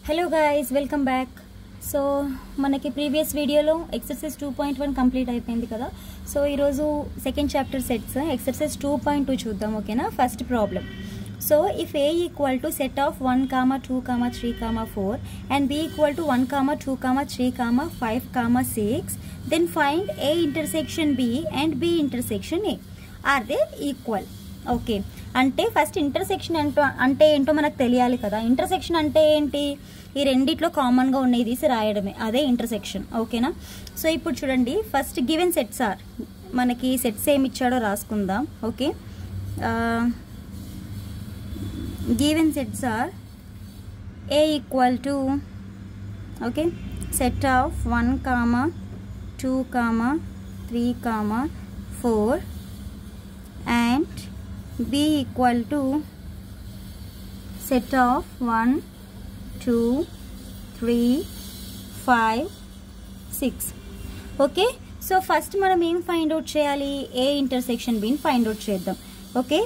Hello guys, welcome back. So మనకి previous వీడియోలో exercise 2.1 complete అయిపోయింది కదా. సో ఈరోజు సెకండ్ చాప్టర్ సెట్స్ ఎక్సర్సైజ్ 2.2 చూద్దాం. ఓకేనా. First problem. So if A equal to set of 1, 2, 3, 4 and b equal to 1, 2, 3, 5, 6, then find a intersection b and b intersection a. Are they equal? Okay, అంటే first intersection అంటే ఏంటో మనకు తెలియాలి కదా. Intersection అంటే ఏంటి? ఈ రెండిట్లో కామన్గా ఉన్నాయి తీసి రాయడమే, అదే ఇంటర్సెక్షన్. ఓకేనా. సో ఇప్పుడు చూడండి, ఫస్ట్ గివెన్ సెట్స్ ఆర్, మనకి సెట్స్ ఏమి ఇచ్చాడో రాసుకుందాం. Okay, given sets are A equal to okay set of 1, 2, 3, 4 and b equal to set of 1, 2, 3, 5, 6. Okay. So first మనం ఏం ఫైండ్ అవుట్ చేయాలి? ఏ ఇంటర్సెక్షన్ బిని ఫైండ్ అవుట్ చేద్దాం. ఓకే,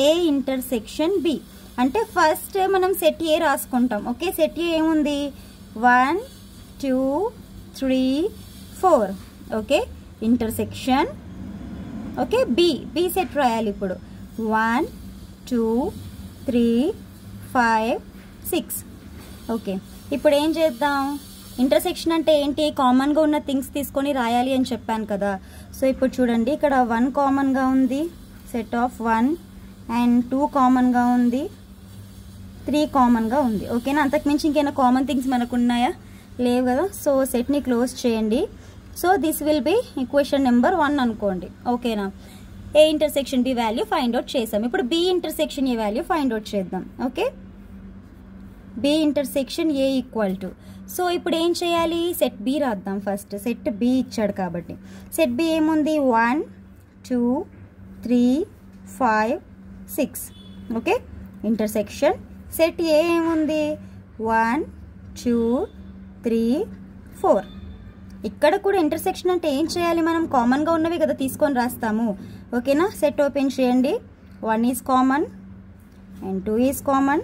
ఏ ఇంటర్సెక్షన్ బి అంటే ఫస్ట్ మనం సెట్ ఏ రాసుకుంటాం. Okay, set A ఏముంది? 1, 2, 3, 4. Okay, intersection okay B set రాయాలి. ఇప్పుడు 1, 2, 3, 5, 6. ఓకే, ఇప్పుడు ఏం చేద్దాం? ఇంటర్సెక్షన్ అంటే ఏంటి? కామన్గా ఉన్న థింగ్స్ తీసుకొని రాయాలి అని చెప్పాను కదా. సో ఇప్పుడు చూడండి, ఇక్కడ 1 కామన్గా ఉంది, సెట్ ఆఫ్ 1, అండ్ 2 కామన్గా ఉంది, 3 కామన్గా ఉంది. ఓకేనా. అంతకుమించి ఇంకేమైనా కామన్ థింగ్స్ మనకు ఉన్నాయా? లేవు కదా. సో సెట్ని క్లోజ్ చేయండి. So this will be equation number 1 అనుకోండి. ఓకేనా. A intersection B value find out చేసాం. ఇప్పుడు B intersection A value find out చేద్దాం. Okay, B intersection A equal to, so ఇప్పుడు ఏం చేయాలి? సెట్ బి రాద్దాం. ఫస్ట్ సెట్ బి ఇచ్చాడు కాబట్టి సెట్ బి ఏముంది? 1, 2, 3, 5, 6. ఓకే, ఇంటర్సెక్షన్ సెట్ ఏ ఏముంది? 1, 2, 3, 4. ఇక్కడ కూడా ఇంటర్సెక్షన్ అంటే ఏం చేయాలి? మనం కామన్గా ఉన్నవి కదా తీసుకొని రాస్తాము. ఓకేనా. సెట్ ఓపెన్ చేయండి. 1 is common, and 2 is common,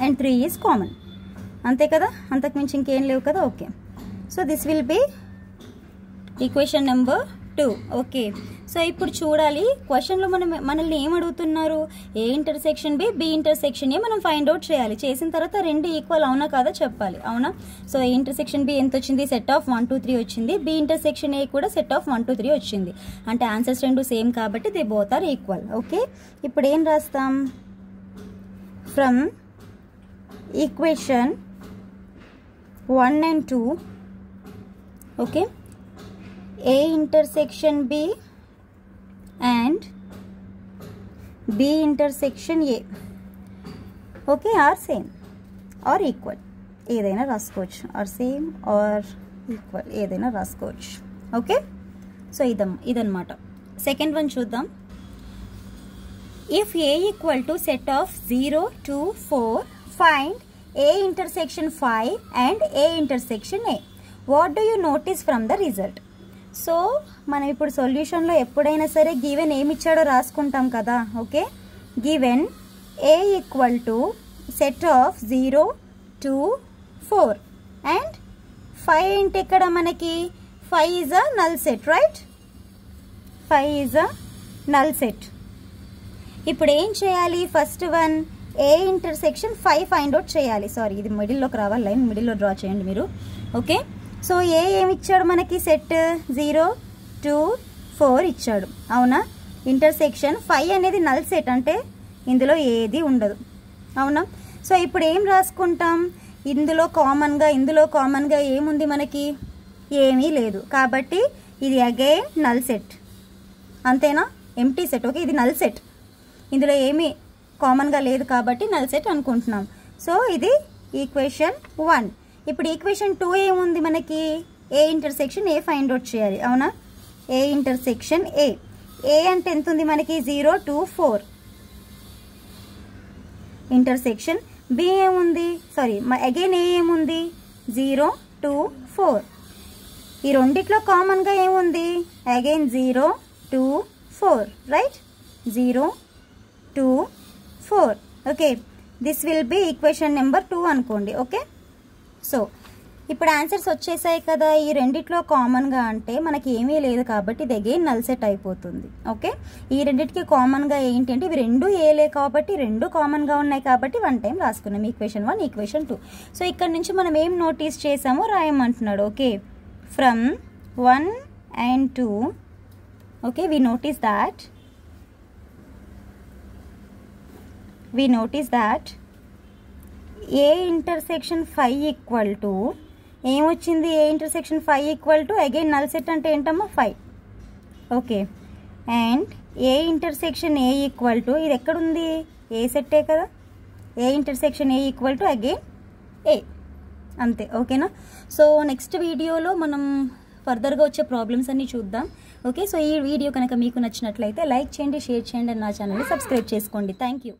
and 3 is common. అంతే కదా, అంతకుమించి ఇంకేం లేవు కదా. Okay, so this will be equation number 2. Okay, so ఇప్పుడు చూడాలి క్వశ్చన్లో మనల్ని ఏం అడుగుతున్నారు? A intersection B intersection A మనం ఫైండ్ అవుట్ చేయాలి. చేసిన తర్వాత రెండు ఈక్వల్ అవునా కాదా చెప్పాలి. అవునా. సో ఏ ఇంటర్సెక్షన్ బి ఎంత వచ్చింది? సెట్ ఆఫ్ 1, 2, 3 వచ్చింది. బి ఇంటర్సెక్షన్ ఏ కూడా సెట్ ఆఫ్ 1, 2, 3 వచ్చింది. అంటే ఆన్సర్స్ రెండు సేమ్ కాబట్టి they both are equal. Okay, ఇప్పుడు ఏం రాస్తాం? From equation 1 and 2 okay A intersection B and B intersection A okay are same or equal. ఏదైనా రాసుకోవచ్చు. or same or equal ఏదైనా రాసుకోవచ్చు. ఓకే, సో ఇదన్నమాట. సెకండ్ వన్ చూద్దాం. If A equal to set of 0, 2, 4 find A intersection 5 and A intersection A. What do you notice from the result? So మనం ఇప్పుడు సొల్యూషన్లో ఎప్పుడైనా సరే గివెన్ ఏమి ఇచ్చాడో రాసుకుంటాం కదా. Okay, given a equal to set of 0, 2, 4 and 5 అంటే ఇక్కడ మనకి 5 is a null set, right? 5 is a null set. ఇప్పుడు ఏం చేయాలి? First one A intersection 5 find out చేయాలి. సారీ, ఇది మిడిల్లోకి రావాలి, లైన్ మిడిల్లో డ్రా చేయండి మీరు. ఓకే, సో ఏమి ఇచ్చాడు మనకి? సెట్ 0, 2, 4 ఇచ్చాడు. అవునా. ఇంటర్సెక్షన్ 5 అనేది నల్ సెట్, అంటే ఇందులో ఏది ఉండదు. అవునా. సో ఇప్పుడు ఏం రాసుకుంటాం? ఇందులో కామన్గా ఏముంది మనకి? ఏమీ లేదు. కాబట్టి ఇది అగైన్ నల్ సెట్. అంతేనా? Empty set. ఓకే, ఇది నల్ సెట్, ఇందులో ఏమీ కామన్గా లేదు కాబట్టి నల్ సెట్ అనుకుంటున్నాం. సో ఇది ఈక్వేషన్ 1. ఇప్పుడు ఈక్వేషన్ 2 ఏముంది మనకి? A intersection A find out చేయాలి. అవునా. ఏ ఇంటర్సెక్షన్ ఏ అంటే ఎంత ఉంది మనకి? 0, 2, 4. ఇంటర్సెక్షన్ బి ఏముంది? సారీ, అగైన్ ఏముంది? 0, 2, 4. ఈ రెండిట్లో కామన్గా ఏముంది? Again 0, 2, 4, right? 0, 2, 4. Okay, this will be equation number 2 అనుకోండి. ఓకే, సో ఇప్పుడు ఆన్సర్స్ వచ్చేసాయి కదా. ఈ రెండిట్లో కామన్గా అంటే మనకి ఏమీ లేదు కాబట్టి ఇది అగైన్ నల్ సెట్ అయిపోతుంది. ఓకే, ఈ రెండింటికి కామన్గా ఏంటి అంటే ఇవి రెండు ఏలే కాబట్టి రెండు కామన్గా ఉన్నాయి కాబట్టి 1 టైం రాసుకున్నాం. Equation 1 equation 2. సో ఇక్కడ నుంచి మనం ఏం నోటీస్ చేసామో రాయమంటున్నాడు. Okay, from 1 and 2 okay we notice that A intersection 5 equal to ఏమొచ్చింది? A intersection 5 equal to again null set అంటే ఏంటమ్మా 5. Okay, and A intersection A equal to ఇది ఎక్కడుంది? ఏ సెట్టే కదా. A intersection A equal to again A అంతే. ఓకేనా? So next వీడియోలో మనం ఫర్దర్గా వచ్చే ప్రాబ్లమ్స్ అన్నీ చూద్దాం. ఓకే, సో ఈ వీడియో కనుక మీకు నచ్చినట్లయితే లైక్ చేయండి, షేర్ చేయండి, నా ఛానల్ని సబ్స్క్రైబ్ చేసుకోండి. Thank you.